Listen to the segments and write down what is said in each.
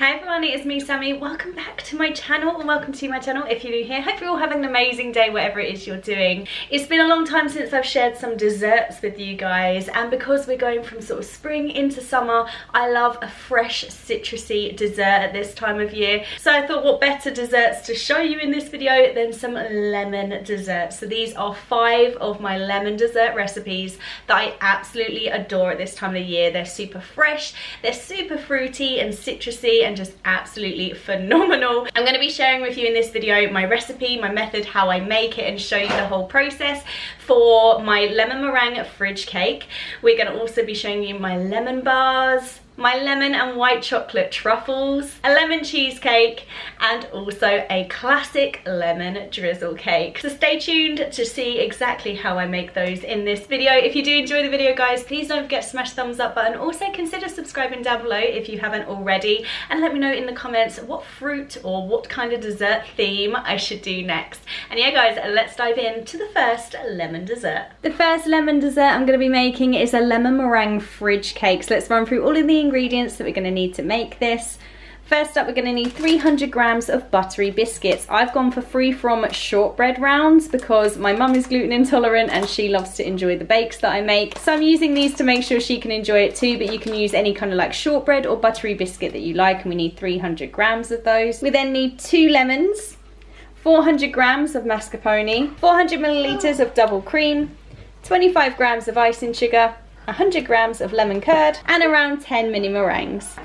Hi everyone, it is me, Sammy. Welcome back to my channel, and welcome to my channel if you're new here. Hope you're all having an amazing day whatever it is you're doing. It's been a long time since I've shared some desserts with you guys, and because we're going from sort of spring into summer, I love a fresh citrusy dessert at this time of year. So I thought what better desserts to show you in this video than some lemon desserts. So these are 5 of my lemon dessert recipes that I absolutely adore at this time of the year. They're super fresh, they're super fruity and citrusy, and just absolutely phenomenal. I'm going to be sharing with you in this video my recipe, my method, how I make it, and show you the whole process for my lemon meringue fridge cake. We're going to also be showing you my lemon bars, my lemon and white chocolate truffles, a lemon cheesecake, and also a classic lemon drizzle cake. So stay tuned to see exactly how I make those in this video. If you do enjoy the video, guys, please don't forget to smash the thumbs up button. Also consider subscribing down below if you haven't already, and let me know in the comments what fruit or what kind of dessert theme I should do next. And yeah guys, let's dive into the first lemon dessert. The first lemon dessert I'm going to be making is a lemon meringue fridge cake. So let's run through all of the ingredients that we're going to need to make this. First up, we're going to need 300 grams of buttery biscuits. I've gone for free from shortbread rounds because my mum is gluten intolerant and she loves to enjoy the bakes that I make. So I'm using these to make sure she can enjoy it too, but you can use any kind of like shortbread or buttery biscuit that you like, and we need 300 grams of those. We then need 2 lemons, 400 grams of mascarpone, 400 milliliters of double cream, 25 grams of icing sugar, 100 grams of lemon curd, and around 10 mini meringues.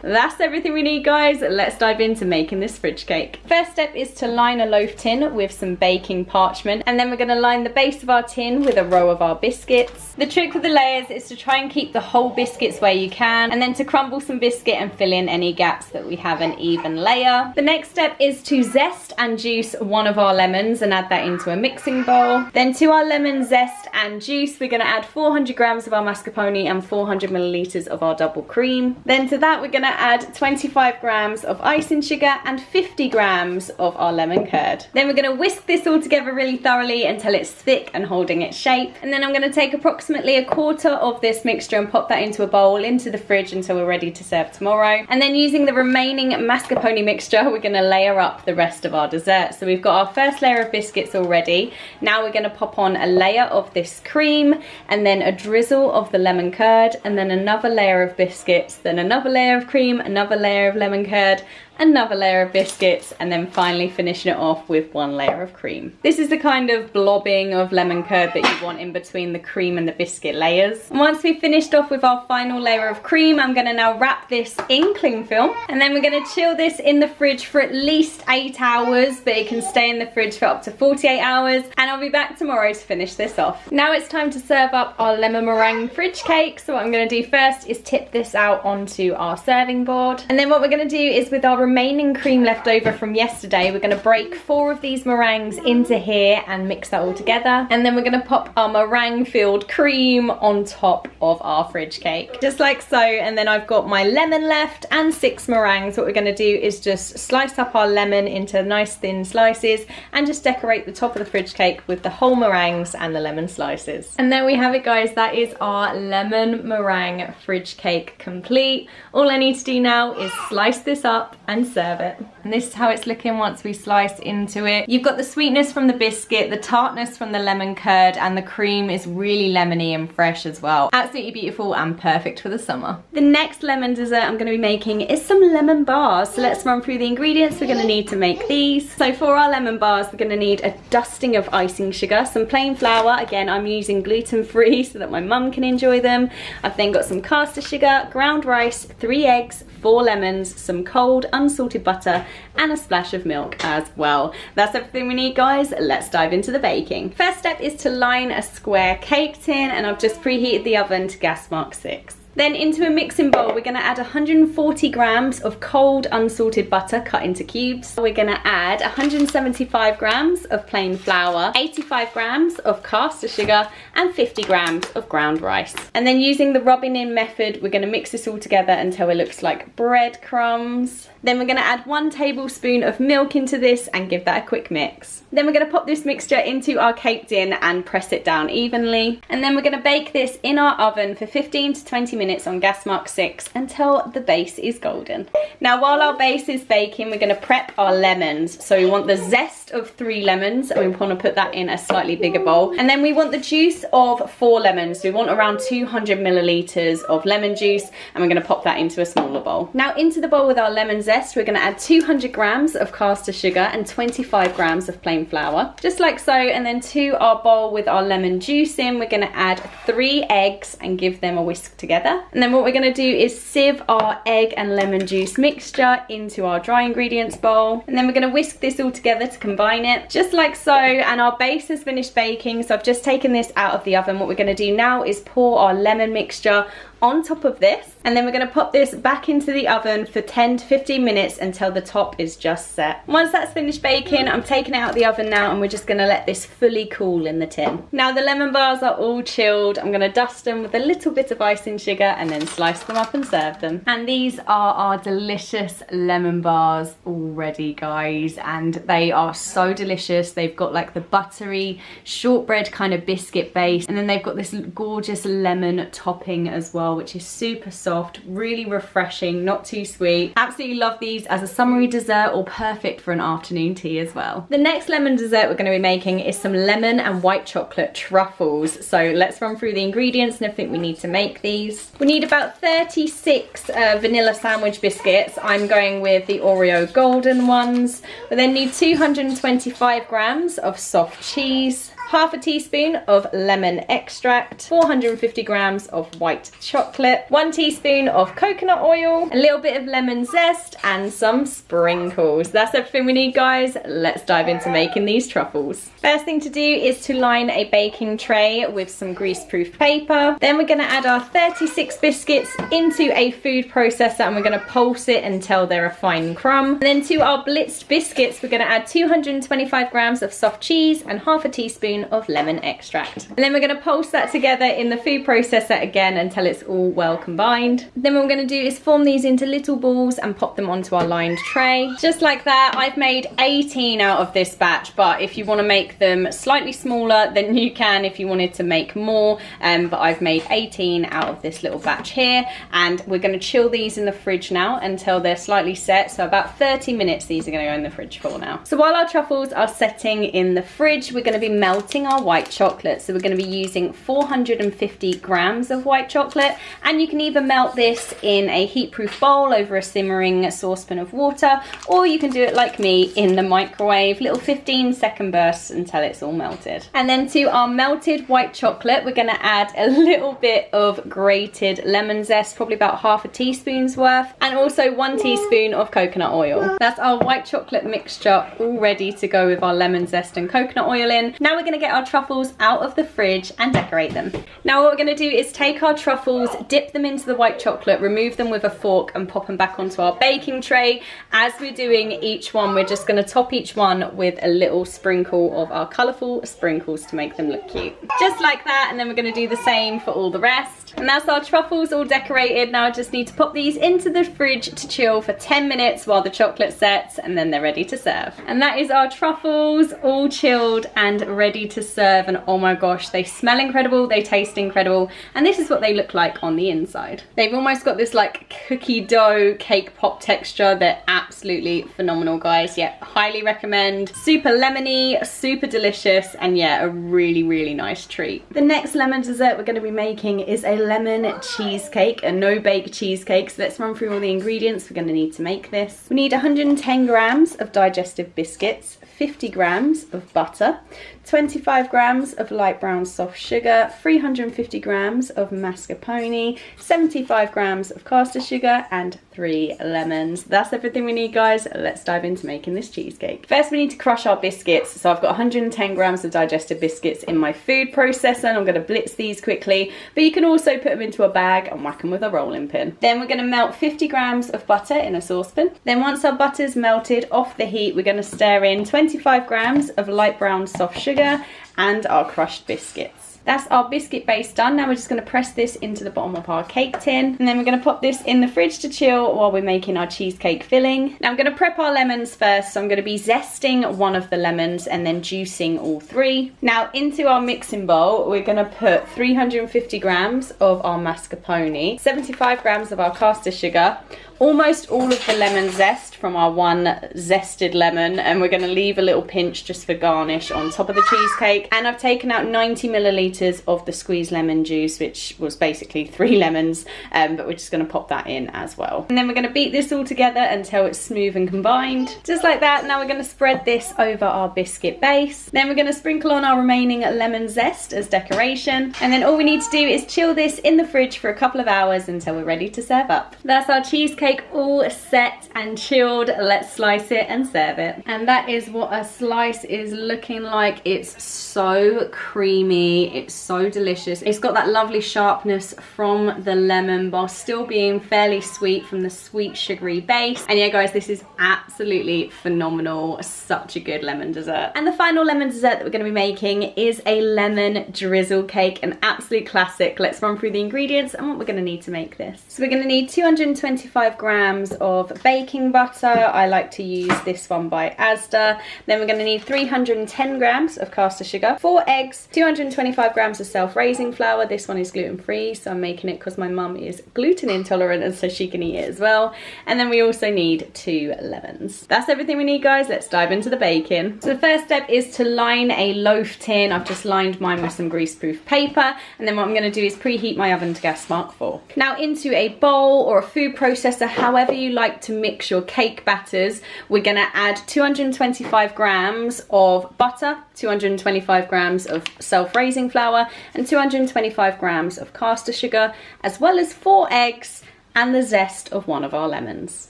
That's everything we need, guys. Let's dive into making this fridge cake. First step is to line a loaf tin with some baking parchment, and then we're going to line the base of our tin with a row of our biscuits. The trick with the layers is to try and keep the whole biscuits where you can, and then to crumble some biscuit and fill in any gaps that we have an even layer. The next step is to zest and juice one of our lemons and add that into a mixing bowl. Then to our lemon zest and juice, we're going to add 400 grams of our mascarpone and 400 milliliters of our double cream. Then to that, we're going to add 25 grams of icing sugar and 50 grams of our lemon curd. Then we're going to whisk this all together really thoroughly until it's thick and holding its shape. And then I'm going to take approximately a quarter of this mixture and pop that into a bowl into the fridge until we're ready to serve tomorrow. And then using the remaining mascarpone mixture, we're going to layer up the rest of our dessert. So we've got our first layer of biscuits already. Now we're going to pop on a layer of this cream, and then a drizzle of the lemon curd, and then another layer of biscuits, then another layer of cream, another layer of lemon curd, another layer of biscuits, and then finally finishing it off with 1 layer of cream. This is the kind of blobbing of lemon curd that you want in between the cream and the biscuit layers. And once we've finished off with our final layer of cream, I'm going to now wrap this in cling film, and then we're going to chill this in the fridge for at least 8 hours, but it can stay in the fridge for up to 48 hours, and I'll be back tomorrow to finish this off. Now it's time to serve up our lemon meringue fridge cake. So what I'm going to do first is tip this out onto our serving board, and then what we're going to do is, with our remaining cream left over from yesterday, we're going to break 4 of these meringues into here and mix that all together, and then we're going to pop our meringue filled cream on top of our fridge cake, just like so. And then I've got my lemon left and 6 meringues. What we're going to do is just slice up our lemon into nice thin slices and just decorate the top of the fridge cake with the whole meringues and the lemon slices. And there we have it, guys. That is our lemon meringue fridge cake complete. All I need to do now is slice this up and serve it. And this is how it's looking once we slice into it. You've got the sweetness from the biscuit, the tartness from the lemon curd, and the cream is really lemony and fresh as well. Absolutely beautiful and perfect for the summer. The next lemon dessert I'm going to be making is some lemon bars. So let's run through the ingredients we're going to need to make these. So for our lemon bars, we're going to need a dusting of icing sugar, some plain flour. Again, I'm using gluten-free so that my mum can enjoy them. I've then got some caster sugar, ground rice, 3 eggs, 4 lemons, some cold unsalted butter, and a splash of milk as well. That's everything we need, guys. Let's dive into the baking. First step is to line a square cake tin, and I've just preheated the oven to gas mark 6. Then into a mixing bowl, we're going to add 140 grams of cold unsalted butter cut into cubes. We're going to add 175 grams of plain flour, 85 grams of caster sugar, and 50 grams of ground rice. And then using the rubbing in method, we're going to mix this all together until it looks like breadcrumbs. Then we're going to add 1 tablespoon of milk into this and give that a quick mix. Then we're going to pop this mixture into our cake tin and press it down evenly. And then we're going to bake this in our oven for 15 to 20 minutes on gas mark 6 until the base is golden. Now while our base is baking, we're going to prep our lemons. So we want the zest of 3 lemons, and we want to put that in a slightly bigger bowl. And then we want the juice of 4 lemons. So we want around 200 milliliters of lemon juice, and we're going to pop that into a smaller bowl. Now into the bowl with our lemon zest, we're going to add 200 grams of caster sugar and 25 grams of plain flour, just like so. And then to our bowl with our lemon juice in, we're going to add 3 eggs and give them a whisk together. And then what we're going to do is sieve our egg and lemon juice mixture into our dry ingredients bowl, and then we're going to whisk this all together to combine it, just like so. And our base has finished baking, so I've just taken this out of the oven. What we're going to do now is pour our lemon mixture on top of this, and then we're going to pop this back into the oven for 10 to 15 minutes until the top is just set. Once that's finished baking, I'm taking it out of the oven now, and we're just going to let this fully cool in the tin. Now the lemon bars are all chilled. I'm going to dust them with a little bit of icing sugar and then slice them up and serve them. And these are our delicious lemon bars already, guys, and they are so delicious. They've got like the buttery shortbread kind of biscuit base, and then they've got this gorgeous lemon topping as well, which is super soft, really refreshing, not too sweet. Absolutely love these as a summery dessert, or perfect for an afternoon tea as well. The next lemon dessert we're going to be making is some lemon and white chocolate truffles. So let's run through the ingredients and everything we need to make these. We need about 36 vanilla sandwich biscuits. I'm going with the Oreo golden ones. We then need 225 grams of soft cheese, half a teaspoon of lemon extract, 450 grams of white chocolate, 1 teaspoon of coconut oil, a little bit of lemon zest, and some sprinkles. That's everything we need, guys. Let's dive into making these truffles. First thing to do is to line a baking tray with some grease-proof paper. Then we're going to add our 36 biscuits into a food processor, and we're going to pulse it until they're a fine crumb. And then to our blitzed biscuits, we're going to add 225 grams of soft cheese and half a teaspoon of lemon extract. And then we're going to pulse that together in the food processor again until it's all well combined. Then what we're going to do is form these into little balls and pop them onto our lined tray. Just like that. I've made 18 out of this batch, but if you want to make them slightly smaller, then you can if you wanted to make more. But I've made 18 out of this little batch here, and we're going to chill these in the fridge now until they're slightly set. So about 30 minutes these are going to go in the fridge for now. So while our truffles are setting in the fridge, we're going to be melting our white chocolate. So we're going to be using 450 grams of white chocolate, and you can either melt this in a heat-proof bowl over a simmering saucepan of water, or you can do it like me in the microwave, little 15-second bursts until it's all melted. And then to our melted white chocolate, we're going to add a little bit of grated lemon zest, probably about half a teaspoon's worth, and also 1 teaspoon of coconut oil. That's our white chocolate mixture all ready to go with our lemon zest and coconut oil in. Now we're going to get our truffles out of the fridge and decorate them. Now what we're going to do is take our truffles, dip them into the white chocolate, remove them with a fork, and pop them back onto our baking tray. As we're doing each one, we're just going to top each one with a little sprinkle of our colourful sprinkles to make them look cute. Just like that, and then we're going to do the same for all the rest. And that's our truffles all decorated. Now I just need to pop these into the fridge to chill for 10 minutes while the chocolate sets, and then they're ready to serve. And that is our truffles all chilled and ready to serve. And oh my gosh, they smell incredible, they taste incredible, and this is what they look like on the inside. They've almost got this like cookie dough cake pop texture. They're absolutely phenomenal, guys. Yeah, highly recommend. Super lemony, super delicious, and yeah, a really nice treat. The next lemon dessert we're going to be making is a lemon cheesecake, a no-bake cheesecake. So let's run through all the ingredients we're going to need to make this. We need 110 grams of digestive biscuits, 50 grams of butter, 25 grams of light brown soft sugar, 350 grams of mascarpone, 75 grams of caster sugar, and 3 lemons. That's everything we need, guys. Let's dive into making this cheesecake. First we need to crush our biscuits. So I've got 110 grams of digestive biscuits in my food processor, and I'm going to blitz these quickly, but you can also put them into a bag and whack them with a rolling pin. Then we're going to melt 50 grams of butter in a saucepan. Then once our butter's melted off the heat, we're going to stir in 25 grams of light brown soft sugar and our crushed biscuits. That's our biscuit base done. Now we're just going to press this into the bottom of our cake tin, and then we're going to pop this in the fridge to chill while we're making our cheesecake filling. Now I'm going to prep our lemons first, so I'm going to be zesting one of the lemons and then juicing all 3. Now into our mixing bowl, we're going to put 350 grams of our mascarpone, 75 grams of our caster sugar, almost all of the lemon zest from our one zested lemon, and we're going to leave a little pinch just for garnish on top of the cheesecake. And I've taken out 90 milliliters of the squeezed lemon juice, which was basically 3 lemons, but we're just going to pop that in as well. And then we're going to beat this all together until it's smooth and combined, just like that. Now we're going to spread this over our biscuit base. Then we're going to sprinkle on our remaining lemon zest as decoration, and then all we need to do is chill this in the fridge for a couple of hours until we're ready to serve up. That's our cheesecake all set and chilled. Let's slice it and serve it. And that is what a slice is looking like. It's so creamy, it's so delicious. It's got that lovely sharpness from the lemon while still being fairly sweet from the sweet sugary base. And yeah guys, this is absolutely phenomenal. Such a good lemon dessert. And the final lemon dessert that we're going to be making is a lemon drizzle cake, an absolute classic. Let's run through the ingredients and what we're going to need to make this. So we're going to need 225 grams of baking butter. I like to use this one by Asda. Then we're going to need 310 grams of caster sugar, 4 eggs, 225 grams of self-raising flour. This one is gluten-free, so I'm making it because my mum is gluten intolerant and so she can eat it as well. And then we also need 2 lemons. That's everything we need, guys. Let's dive into the baking. So the first step is to line a loaf tin. I've just lined mine with some greaseproof paper, and then what I'm going to do is preheat my oven to gas mark 4. Now into a bowl or a food processor, however you like to mix your cake batters, we're going to add 225 grams of butter, 225 grams of self-raising flour, and 225 grams of caster sugar, as well as 4 eggs and the zest of one of our lemons.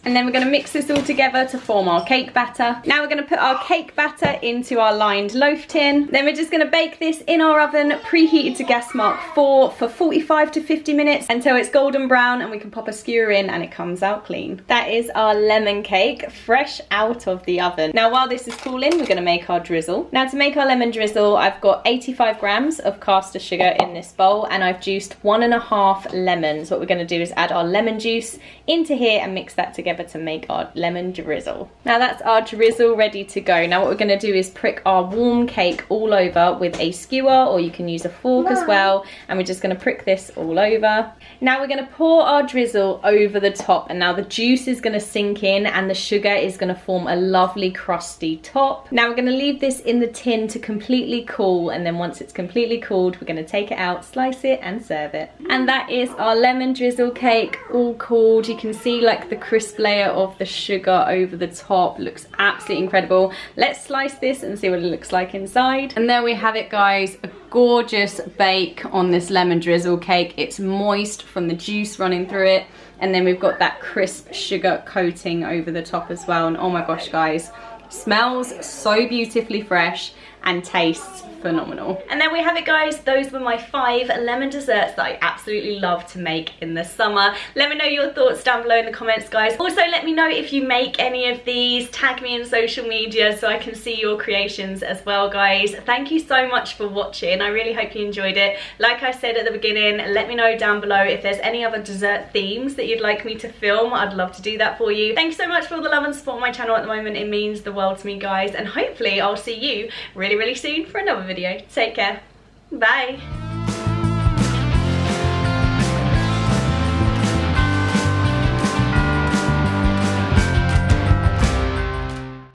And then we're going to mix this all together to form our cake batter. Now we're going to put our cake batter into our lined loaf tin. Then we're just going to bake this in our oven, preheated to gas mark 4 for 45 to 50 minutes until it's golden brown, and we can pop a skewer in and it comes out clean. That is our lemon cake, fresh out of the oven. Now while this is cooling, we're going to make our drizzle. Now to make our lemon drizzle, I've got 85 grams of caster sugar in this bowl, and I've juiced 1.5 lemons. What we're going to do is add our lemon juice into here and mix that together to make our lemon drizzle. Now that's our drizzle ready to go. Now what we're going to do is prick our warm cake all over with a skewer, or you can use a fork as well, and we're just going to prick this all over. Now we're going to pour our drizzle over the top, and now the juice is going to sink in and the sugar is going to form a lovely crusty top. Now we're going to leave this in the tin to completely cool, and then once it's completely cooled, we're going to take it out, slice it and serve it. And that is our lemon drizzle cake all cooled. You can see like the crisp layer of the sugar over the top. Looks absolutely incredible. Let's slice this and see what it looks like inside. And there we have it, guys. A gorgeous bake on this lemon drizzle cake. It's moist from the juice running through it, and then we've got that crisp sugar coating over the top as well. And oh my gosh, guys, smells so beautifully fresh and tastes phenomenal. And there we have it, guys. Those were my 5 lemon desserts that I absolutely love to make in the summer. Let me know your thoughts down below in the comments, guys. Also let me know if you make any of these. Tag me in social media so I can see your creations as well, guys. Thank you so much for watching. I really hope you enjoyed it. Like I said at the beginning, let me know down below if there's any other dessert themes that you'd like me to film. I'd love to do that for you. Thank you so much for all the love and support on my channel at the moment. It means the world to me, guys, and hopefully I'll see you really soon for another video. Take care. Bye.